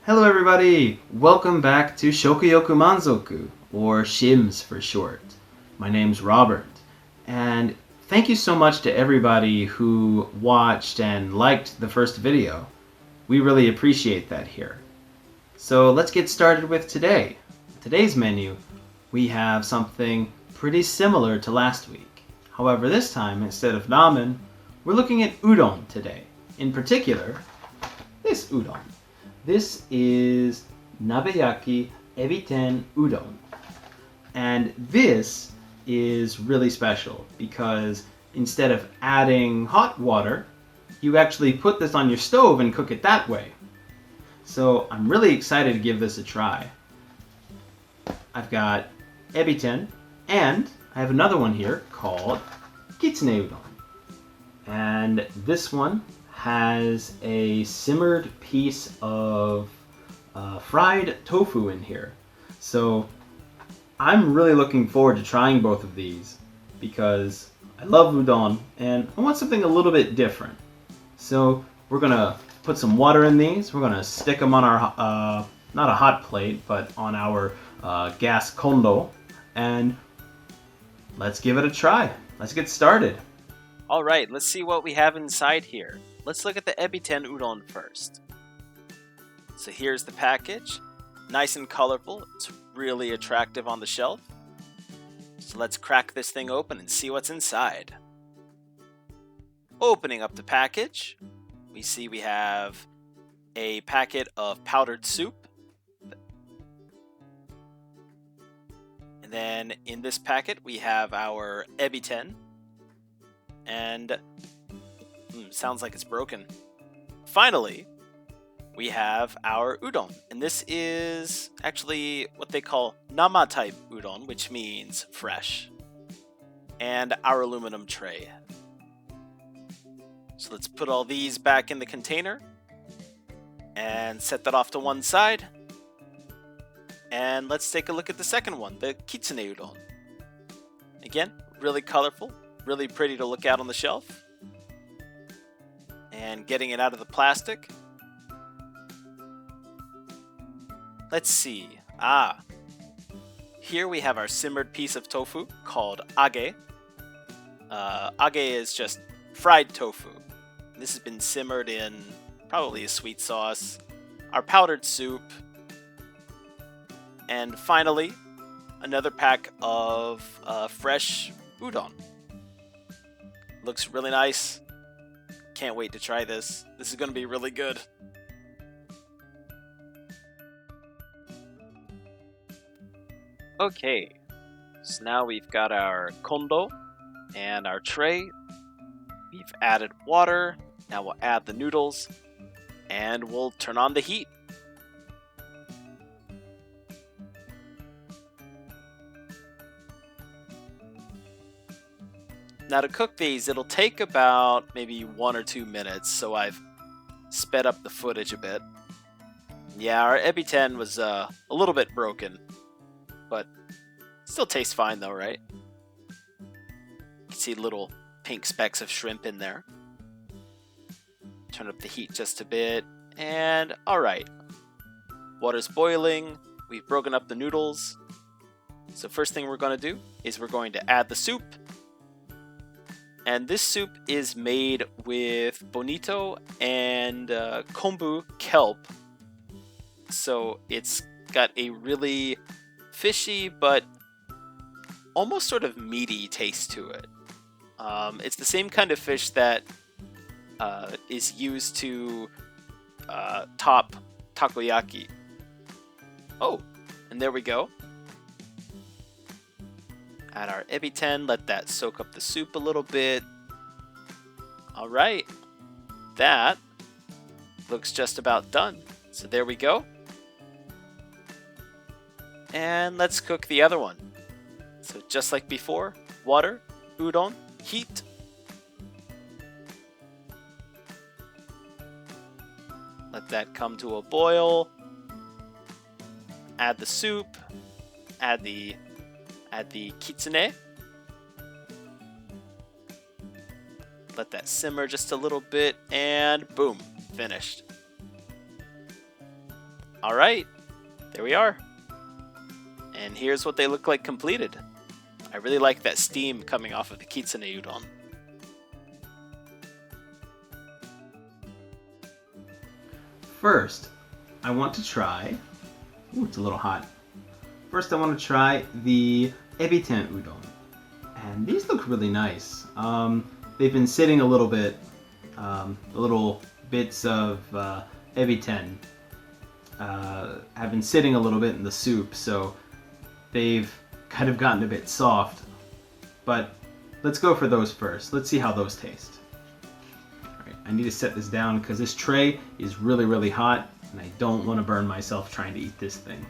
Hello everybody! Welcome back to Shokuyoku Manzoku, or Shims for short. My name's Robert, and thank you so much to everybody who watched and liked the first video. We really appreciate that here. So let's get started with today. Today's menu, we have something pretty similar to last week. However, this time, instead of ramen, we're looking at udon today. In particular, this udon. This is nabeyaki ebiten udon. And this is really special because instead of adding hot water, you actually put this on your stove and cook it that way. So I'm really excited to give this a try. I've got ebiten, and I have another one here called kitsune udon. And this one has a simmered piece of fried tofu in here. So I'm really looking forward to trying both of these because I love udon and I want something a little bit different. So we're gonna put some water in these. We're gonna stick them on our, not a hot plate, but on our gas kondo, and let's give it a try. Let's get started. Alright, let's see what we have inside here. Let's look at the ebiten udon first. So here's the package. Nice and colorful. It's really attractive on the shelf. So let's crack this thing open and see what's inside. Opening up the package, we see we have a packet of powdered soup. And then in this packet we have our ebiten. And sounds like it's broken. Finally, we have our udon. And this is actually what they call nama type udon, which means fresh. And our aluminum tray. So let's put all these back in the container and set that off to one side. And let's take a look at the second one, the kitsune udon. Again, really colorful, really pretty to look at on the shelf. And getting it out of the plastic. Let's see. Here we have our simmered piece of tofu called age. Age is just fried tofu. This has been simmered in probably a sweet sauce. Our powdered soup. And finally, another pack of fresh udon. Looks really nice. Can't wait to try this. This is going to be really good. Okay, so now we've got our kondo and our tray. We've added water. Now we'll add the noodles and we'll turn on the heat. Now to cook these, it'll take about maybe 1 or 2 minutes, so I've sped up the footage a bit. Yeah, our ebiten was a little bit broken, but still tastes fine though, right? You can see little pink specks of shrimp in there. Turn up the heat just a bit, and alright. Water's boiling, we've broken up the noodles. So first thing we're going to do is we're going to add the soup. And this soup is made with bonito and kombu kelp. So it's got a really fishy but almost sort of meaty taste to it. It's the same kind of fish that is used to top takoyaki. Oh, and there we go. Add our ebiten, let that soak up the soup a little bit. Alright, that looks just about done. So there we go. And let's cook the other one. So just like before, water, udon, heat. Let that come to a boil. Add the soup, add the kitsune. Let that simmer just a little bit, and boom, finished. Alright, there we are. And here's what they look like completed. I really like that steam coming off of the kitsune udon. First, I want to try... Ooh, it's a little hot. First, I want to try the ebiten udon. And these look really nice. They've been sitting a little bit. The little bits of ebiten have been sitting a little bit in the soup, so they've kind of gotten a bit soft. But let's go for those first. Let's see how those taste. Alright, I need to set this down because this tray is really, really hot, and I don't want to burn myself trying to eat this thing.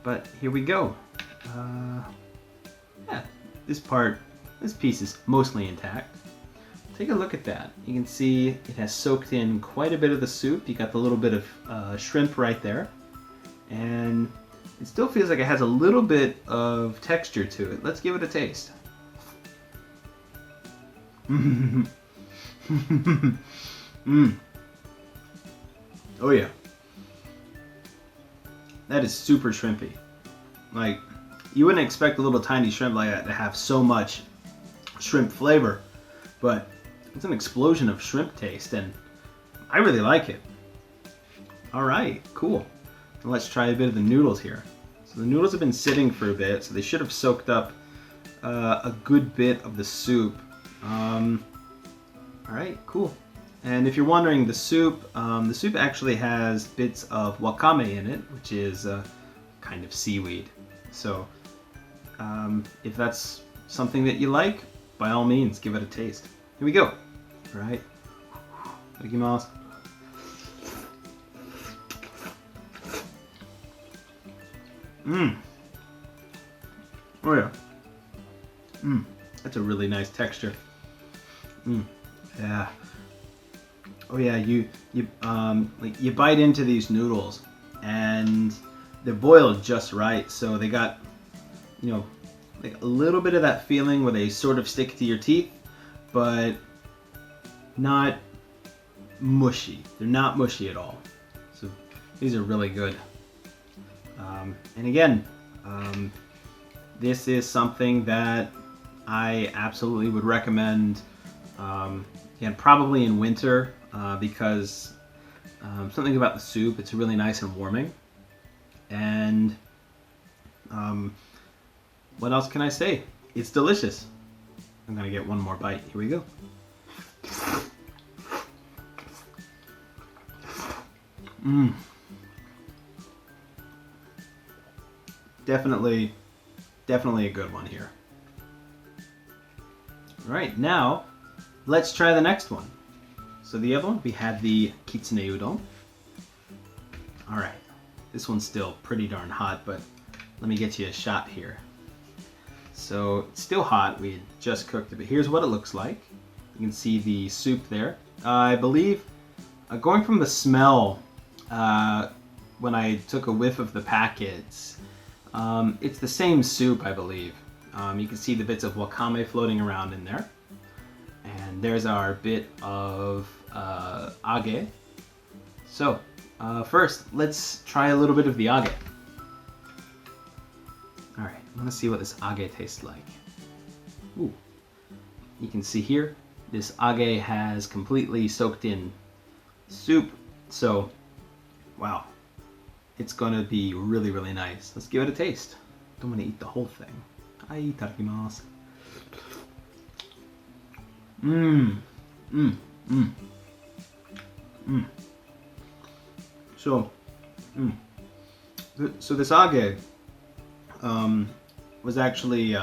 But here we go. Yeah, this piece is mostly intact. Take a look at that. You can see it has soaked in quite a bit of the soup. You got the little bit of shrimp right there. And it still feels like it has a little bit of texture to it. Let's give it a taste. Mm. Oh yeah. That is super shrimpy. Like, you wouldn't expect a little tiny shrimp like that to have so much shrimp flavor, but it's an explosion of shrimp taste, and I really like it. Alright, cool. Now let's try a bit of the noodles here. So the noodles have been sitting for a bit, so they should have soaked up a good bit of the soup. Alright, cool. And if you're wondering, the soup actually has bits of wakame in it, which is a kind of seaweed. So if that's something that you like, by all means, give it a taste. Here we go. All right. Itadakimasu. Oh yeah. That's a really nice texture. Yeah. Oh yeah, you bite into these noodles and they're boiled just right, so they got, you know, like a little bit of that feeling where they sort of stick to your teeth, but not mushy. They're not mushy at all. So these are really good. And again, this is something that I absolutely would recommend, again, probably in winter, because something about the soup, it's really nice and warming. And what else can I say? It's delicious. I'm gonna get one more bite. Here we go. Definitely a good one here. All right, now let's try the next one. So the other one, we had the kitsune udon. All right, this one's still pretty darn hot, but let me get you a shot here. So it's still hot, we had just cooked it, but here's what it looks like. You can see the soup there. I believe, going from the smell, when I took a whiff of the packets, it's the same soup, I believe. You can see the bits of wakame floating around in there. And there's our bit of age. So, first, let's try a little bit of the age. Alright, I want to see what this age tastes like. Ooh. You can see here, this age has completely soaked in soup. So, wow. It's going to be really, really nice. Let's give it a taste. Don't want to eat the whole thing. Itadakimasu. So this age was actually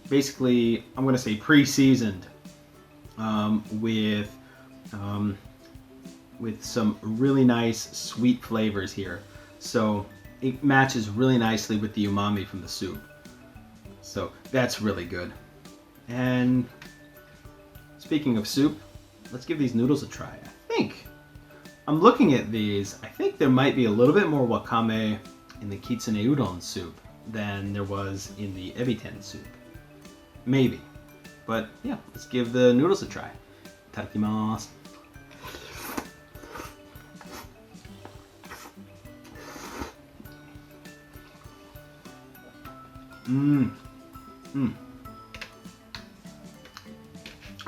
basically, I'm going to say, pre-seasoned with some really nice sweet flavors here. So it matches really nicely with the umami from the soup. So that's really good. And speaking of soup, let's give these noodles a try. I'm looking at these, I think there might be a little bit more wakame in the kitsune udon soup than there was in the ebiten soup. Maybe. But yeah, let's give the noodles a try. Itadakimasu.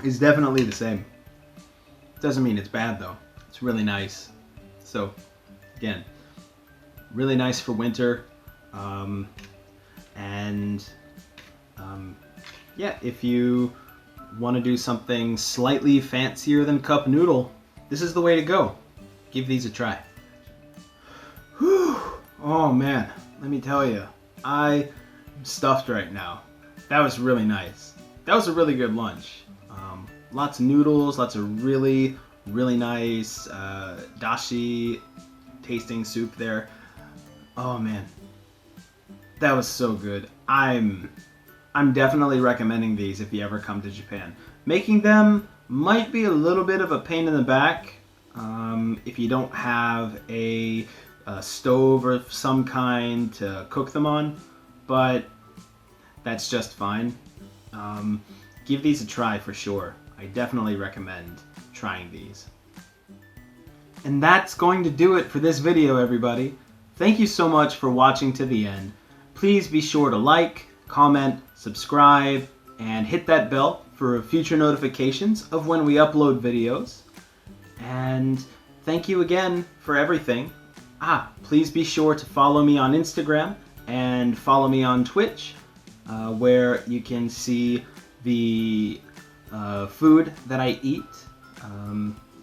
It's definitely the same. Doesn't mean it's bad though. It's really nice. So, again, really nice for winter. Yeah, if you want to do something slightly fancier than cup noodle, this is the way to go. Give these a try. Whew. Oh man, let me tell you, I'm stuffed right now. That was really nice. That was a really good lunch. Lots of noodles, lots of really nice dashi tasting soup there. Oh man, that was so good. I'm definitely recommending these if you ever come to Japan. Making them might be a little bit of a pain in the back if you don't have a stove of some kind to cook them on, but that's just fine. Give these a try for sure. I definitely recommend trying these. And that's going to do it for this video, everybody. Thank you so much for watching to the end. Please be sure to like, comment, subscribe, and hit that bell for future notifications of when we upload videos. And thank you again for everything. Please be sure to follow me on Instagram and follow me on Twitch, where you can see the food that I eat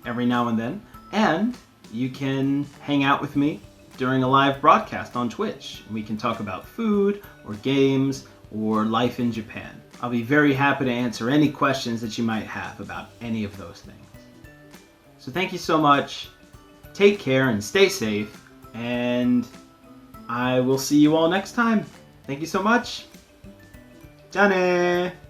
every now and then. And you can hang out with me during a live broadcast on Twitch. We can talk about food or games or life in Japan. I'll be very happy to answer any questions that you might have about any of those things. So thank you so much. Take care and stay safe. And I will see you all next time. Thank you so much. じゃあねー。